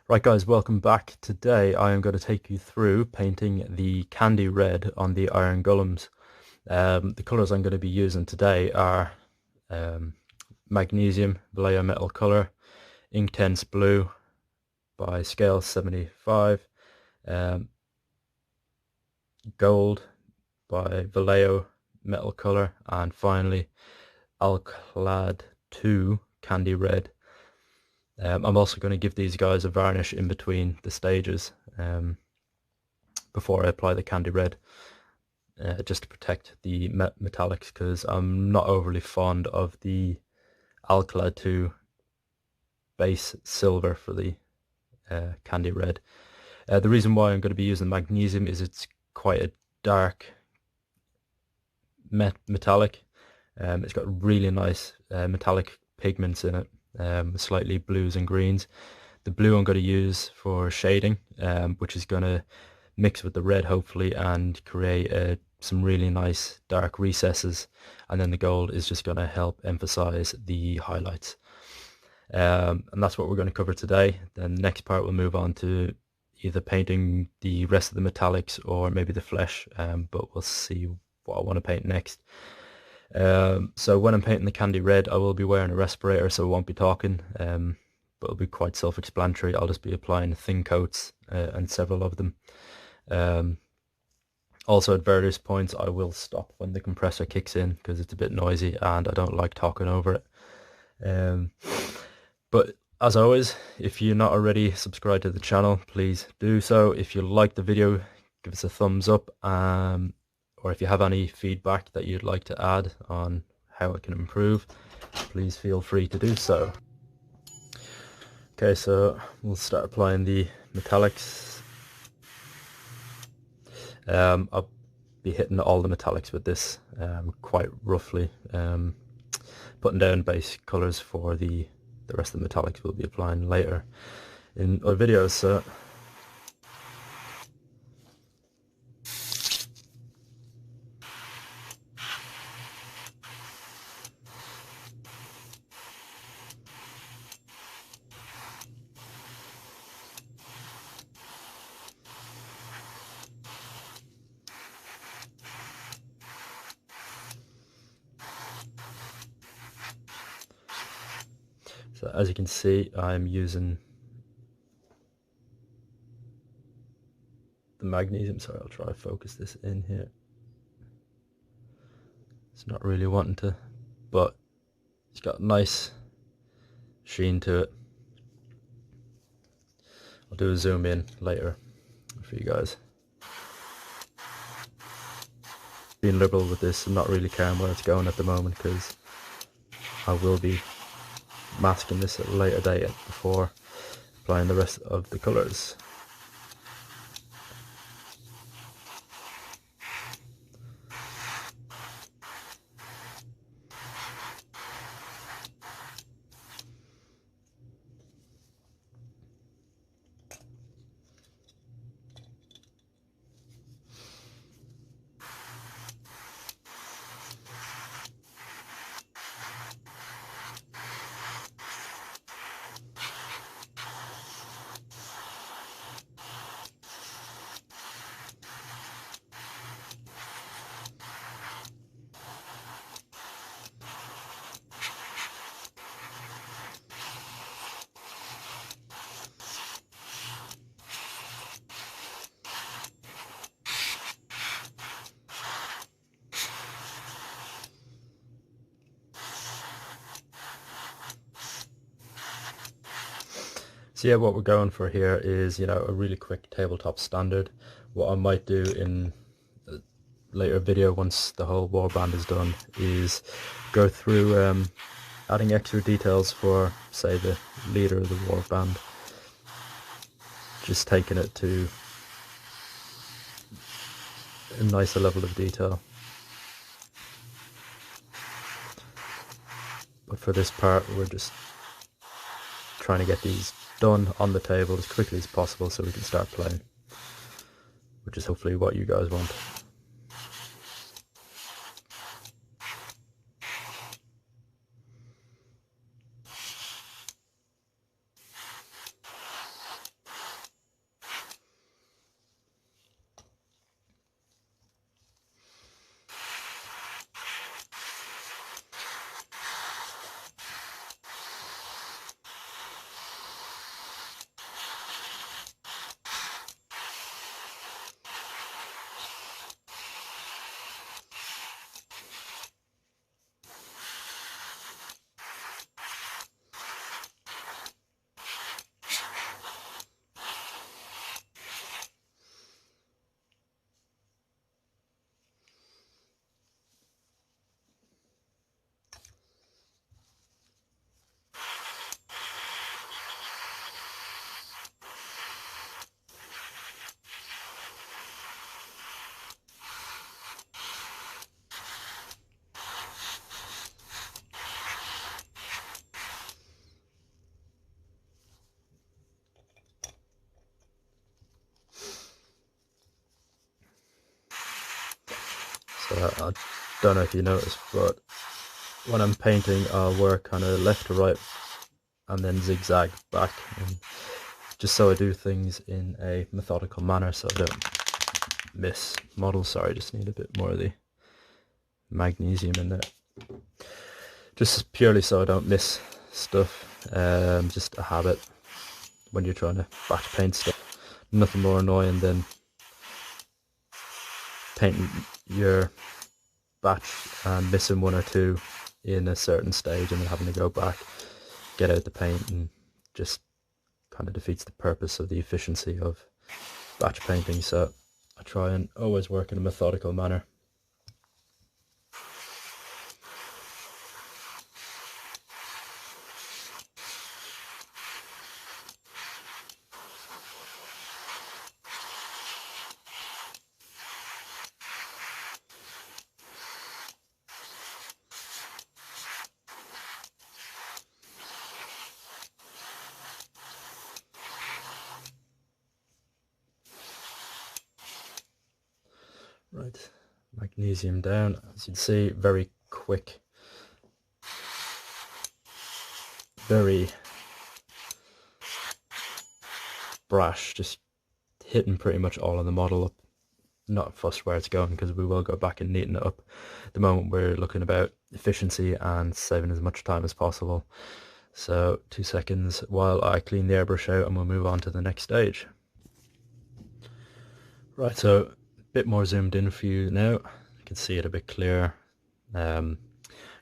Right guys, welcome back. Today I am going to take you through painting the candy red on the Iron Golems. The colours I'm going to be using today are magnesium Vallejo metal colour, Inktense blue by scale 75, um, gold by Vallejo metal colour, and finally alclad 2 candy red. I'm also going to give these guys a varnish in between the stages before I apply the candy red, just to protect the metallics, because I'm not overly fond of the alclad 2 base silver for the candy red. The reason why I'm going to be using magnesium is it's quite a dark metallic. It's got really nice metallic pigments in it, slightly blues and greens. The blue I'm going to use for shading, which is going to mix with the red hopefully and create some really nice dark recesses, and then the gold is just going to help emphasize the highlights. And that's what we're going to cover today. Then the next part we'll move on to either painting the rest of the metallics or maybe the flesh, but we'll see what I want to paint next. So when I'm painting the candy red, I will be wearing a respirator, so I won't be talking, but it'll be quite self-explanatory. I'll just be applying thin coats, and several of them. Also at various points I will stop when the compressor kicks in because it's a bit noisy and I don't like talking over it. But as always, if you're not already subscribed to the channel, please do so. If you like the video, give us a thumbs up, or if you have any feedback that you'd like to add on how it can improve, please feel free to do so. Okay, so we'll start applying the metallics. I'll be hitting all the metallics with this quite roughly, putting down base colours for the rest of the metallics we'll be applying later in our videos. So as you can see, I'm using the magnesium. Sorry, I'll try to focus this in here. It's not really wanting to, but it's got a nice sheen to it. I'll do a zoom in later for you guys. Being liberal with this, I'm not really caring where it's going at the moment because I will be masking this at a later date before applying the rest of the colours. So yeah, what we're going for here is, a really quick tabletop standard. What I might do in a later video once the whole warband is done is go through adding extra details for, say, the leader of the warband, just taking it to a nicer level of detail. But for this part, we're just trying to get these done on the table as quickly as possible so we can start playing, which is hopefully what you guys want. So I don't know if you noticed, but when I'm painting, I'll work kind of left to right and then zigzag back, and just so I do things in a methodical manner so I don't miss models. Sorry, I just need a bit more of the magnesium in there. Just purely so I don't miss stuff. Just a habit when you're trying to batch paint stuff. Nothing more annoying than painting your batch and missing one or two in a certain stage and then having to go back, get out the paint, and just kind of defeats the purpose of the efficiency of batch painting. So I try and always work in a methodical manner. Right, magnesium down. As you can see, very quick, very brash, just hitting pretty much all of the model up. Not fussed where it's going because we will go back and neaten it up. At the moment we're looking about efficiency and saving as much time as possible. So 2 seconds while I clean the airbrush out and we'll move on to the next stage. Right, so a bit more zoomed in for you now. You can see it a bit clearer. Going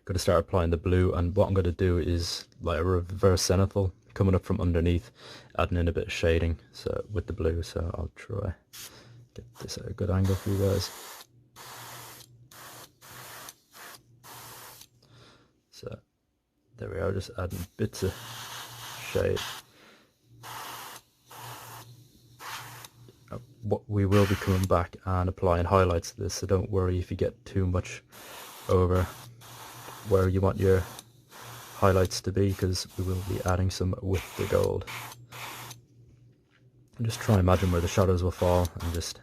to start applying the blue, and what I'm going to do is like a reverse zenithal coming up from underneath, adding in a bit of shading so with the blue. So I'll try get this at a good angle for you guys. So there we are, just adding bits of shade. What we will be coming back and applying highlights to this, so don't worry if you get too much over where you want your highlights to be, because we will be adding some with the gold. And just try and imagine where the shadows will fall, and just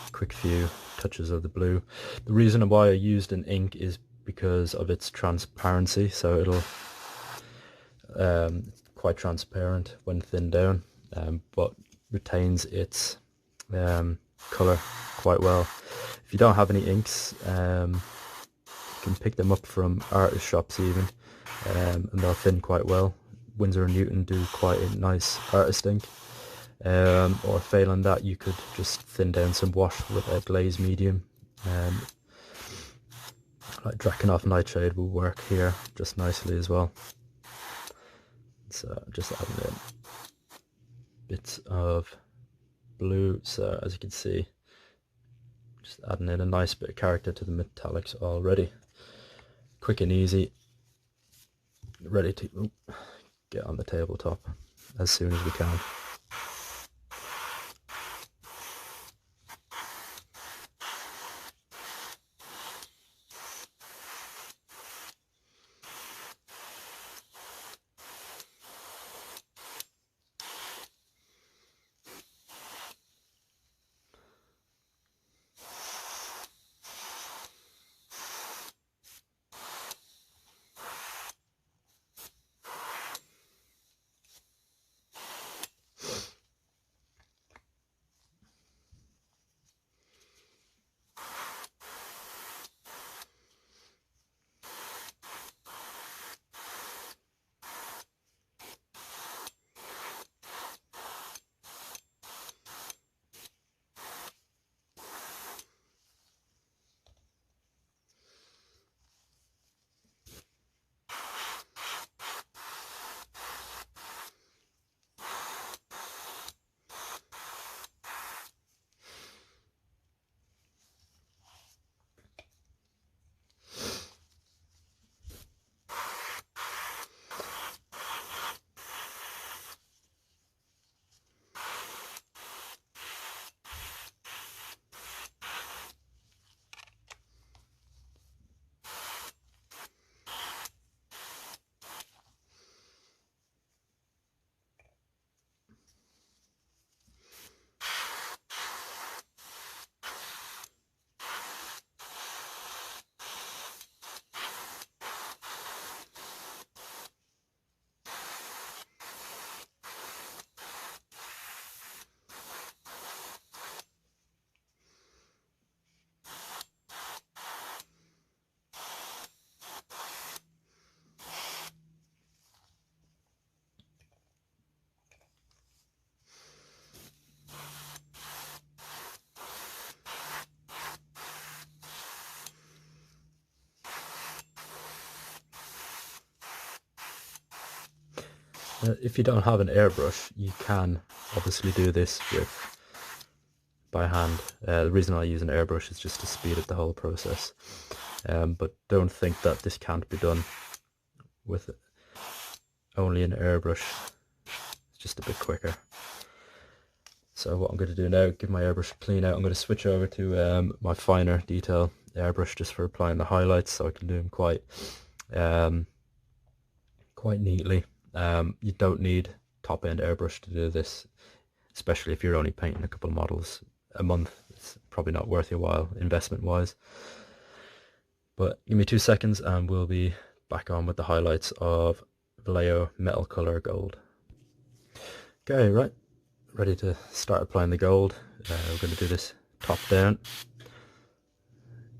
a quick few touches of the blue. The reason why I used an ink is because of its transparency, so it'll quite transparent when thinned down, but retains its colour quite well. If you don't have any inks, you can pick them up from artist shops even, and they'll thin quite well. Winsor & Newton do quite a nice artist ink, or failing that you could just thin down some wash with a glaze medium. Like Drakenhof Nightshade will work here just nicely as well. So just adding in bits of blue, so as you can see, just adding in a nice bit of character to the metallics already. Quick and easy, ready to get on the tabletop as soon as we can. If you don't have an airbrush, you can obviously do this by hand. The reason I use an airbrush is just to speed up the whole process. But don't think that this can't be done with only an airbrush. It's just a bit quicker. So what I'm going to do now, give my airbrush a clean out. I'm going to switch over to my finer detail airbrush just for applying the highlights, so I can do them quite neatly. You don't need top-end airbrush to do this, especially if you're only painting a couple of models a month. It's probably not worth your while investment-wise. But give me 2 seconds and we'll be back on with the highlights of Vallejo Metal Color Gold. Okay, right, ready to start applying the gold. We're going to do this top down,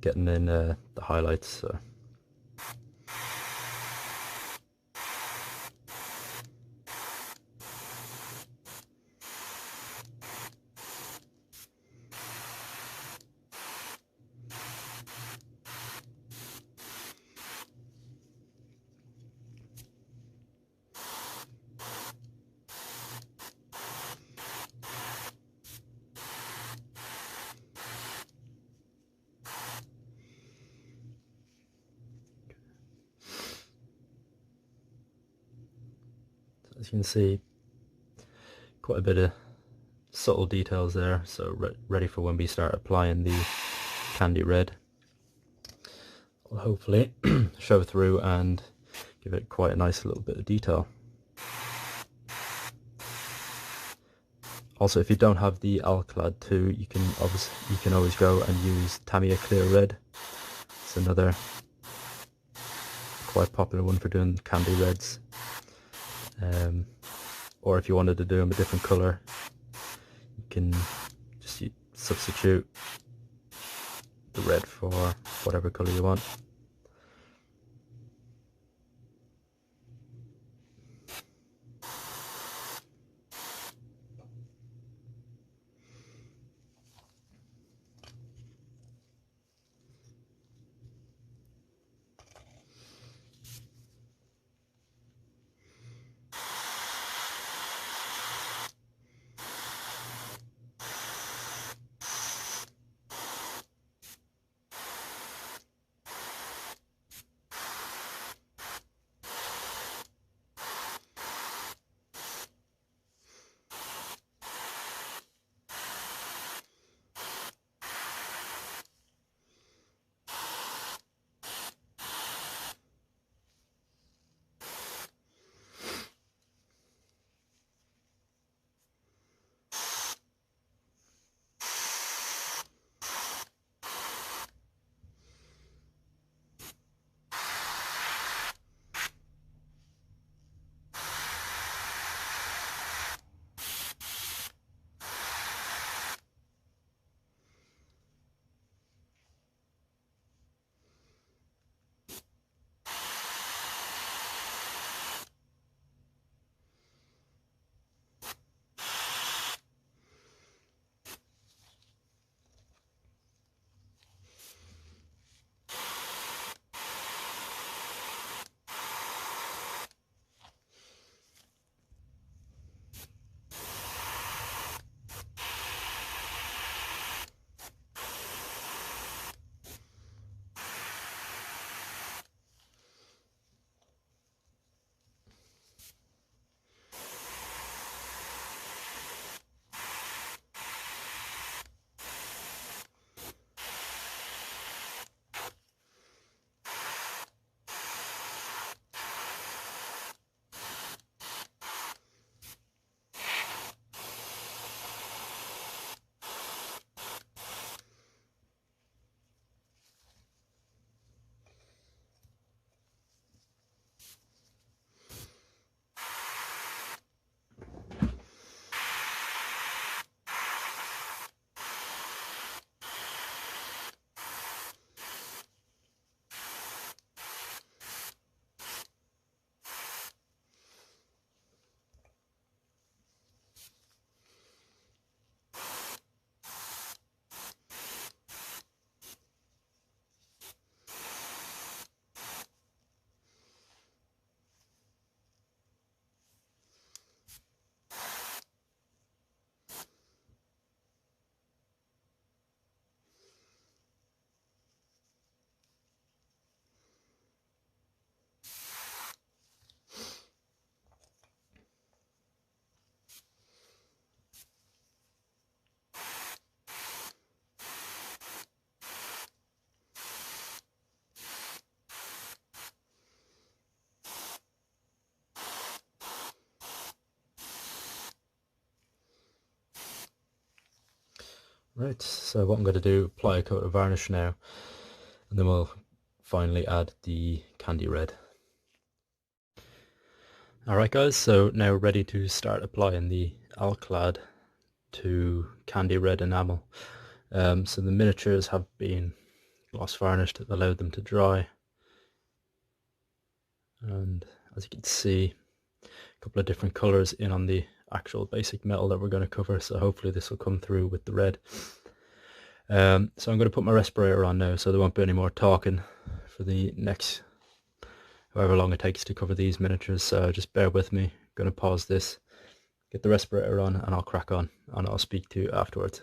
getting in the highlights. So. As you can see, quite a bit of subtle details there, so ready for when we start applying the candy red. Will hopefully show through and give it quite a nice little bit of detail. Also, if you don't have the alclad too, you can always go and use Tamiya clear red. It's another quite popular one for doing candy reds. Or if you wanted to do them a different color, you can just substitute the red for whatever color you want. Right, so what I'm going to do, apply a coat of varnish now, and then we'll finally add the candy red. Alright guys, so now ready to start applying the alclad to candy red enamel. So the miniatures have been gloss varnished, allowed them to dry, and as you can see, a couple of different colours in on the actual basic metal that we're going to cover, so hopefully this will come through with the red. So I'm going to put my respirator on now, so there won't be any more talking for the next however long it takes to cover these miniatures, so just bear with me. I'm going to pause this, get the respirator on, and I'll crack on, and I'll speak to you afterwards.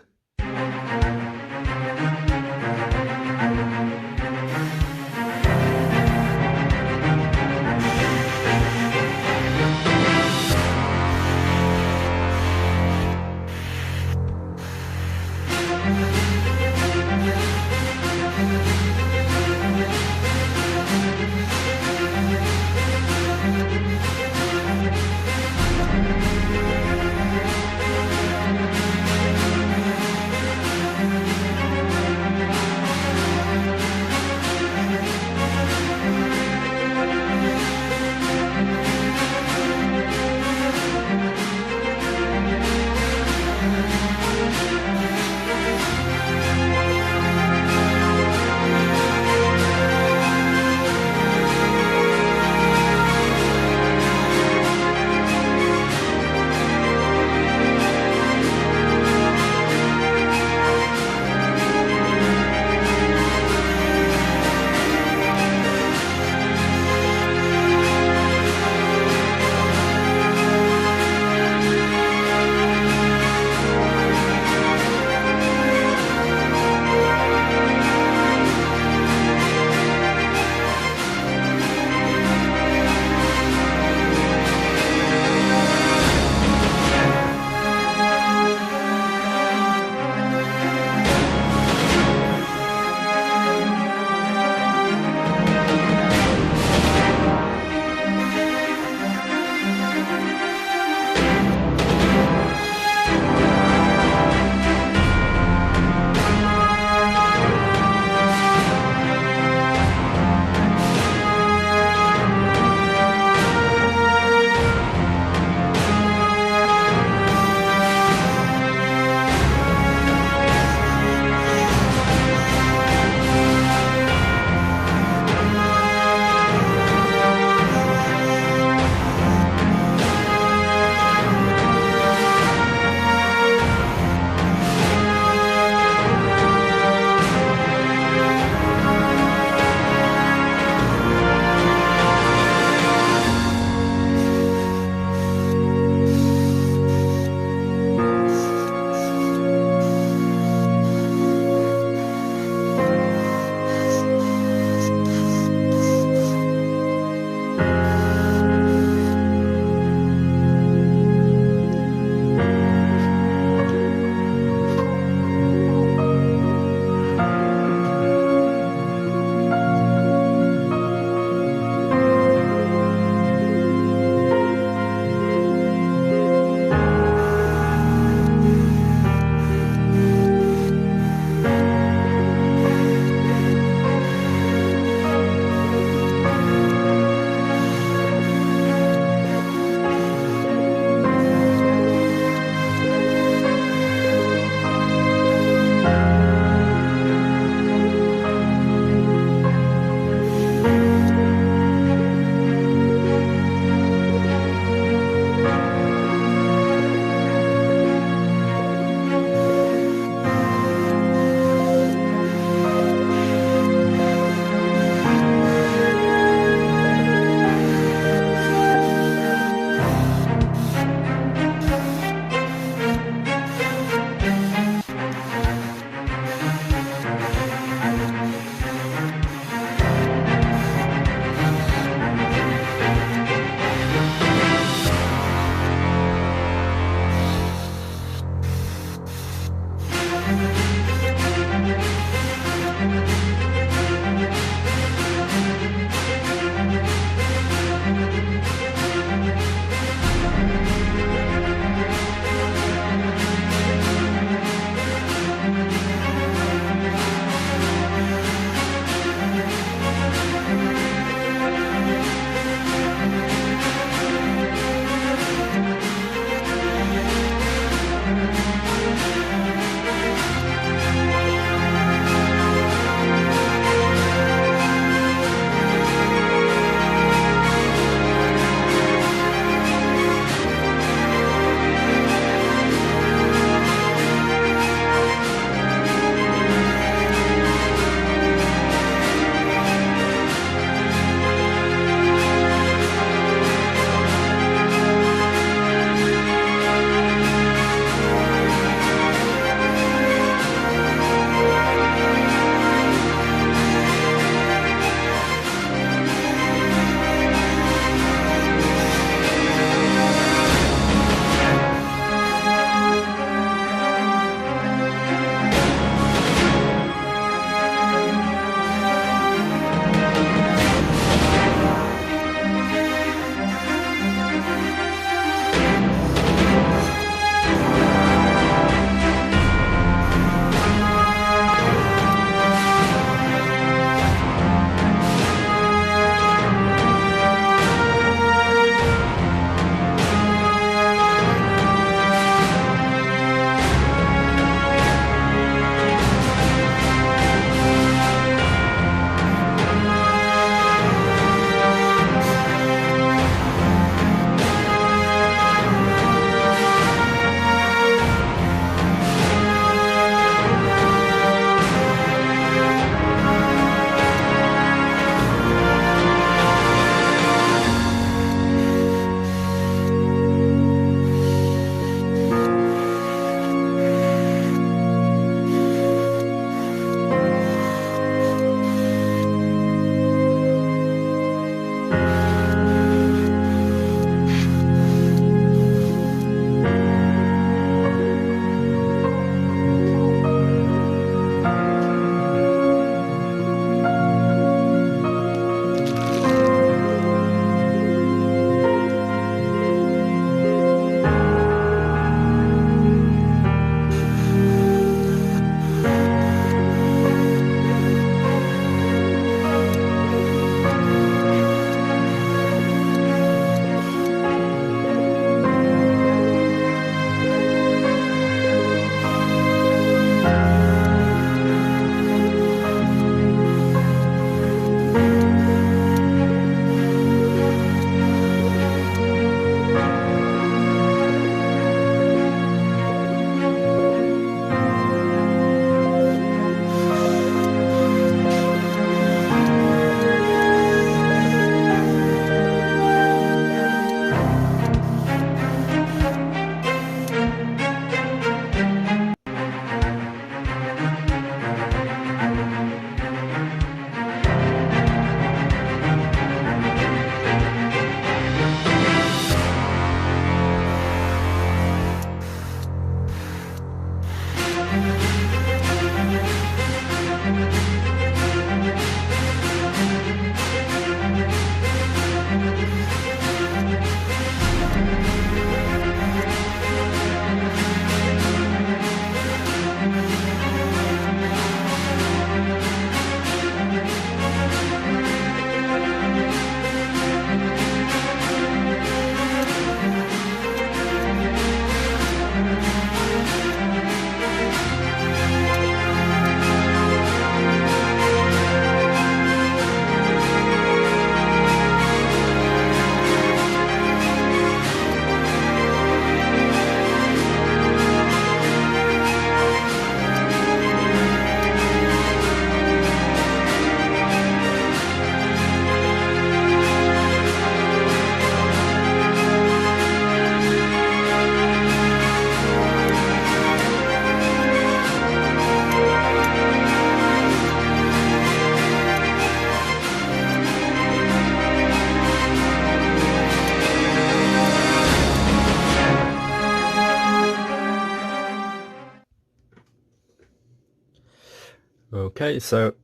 Okay, so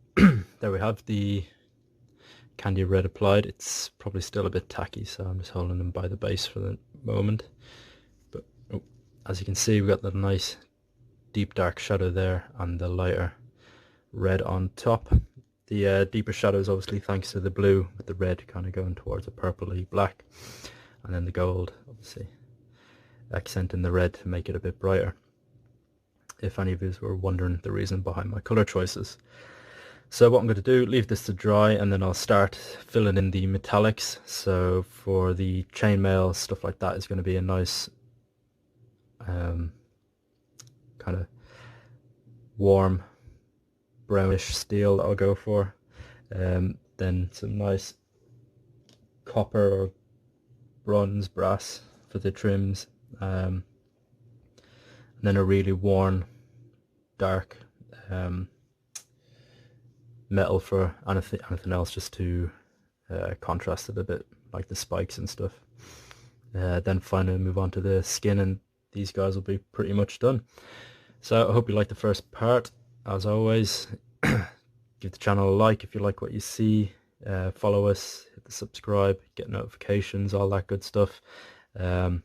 there we have the candy red applied. It's probably still a bit tacky, so I'm just holding them by the base for the moment. But as you can see, we've got the nice deep dark shadow there and the lighter red on top. The deeper shadow is obviously thanks to the blue, with the red kind of going towards a purpley black, and then the gold obviously accenting the red to make it a bit brighter, if any of you were wondering the reason behind my colour choices. So what I'm going to do, leave this to dry, and then I'll start filling in the metallics. So for the chainmail, stuff like that is going to be a nice kind of warm brownish steel that I'll go for. Then some nice copper or bronze brass for the trims, and then a really worn dark metal for anything else, just to contrast it a bit, like the spikes and stuff. Then finally move on to the skin, and these guys will be pretty much done. So I hope you liked the first part. As always, give the channel a like if you like what you see. Follow us, hit the subscribe, get notifications, all that good stuff. Anything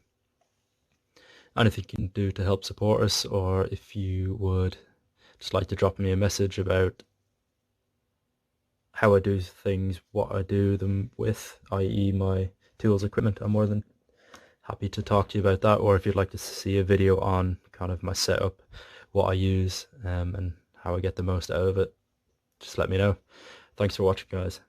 you can do to help support us, or if you would just like to drop me a message about how I do things, what I do them with, i.e. my tools, equipment, I'm more than happy to talk to you about that. Or if you'd like to see a video on kind of my setup, what I use, and how I get the most out of it, just let me know. Thanks for watching, guys.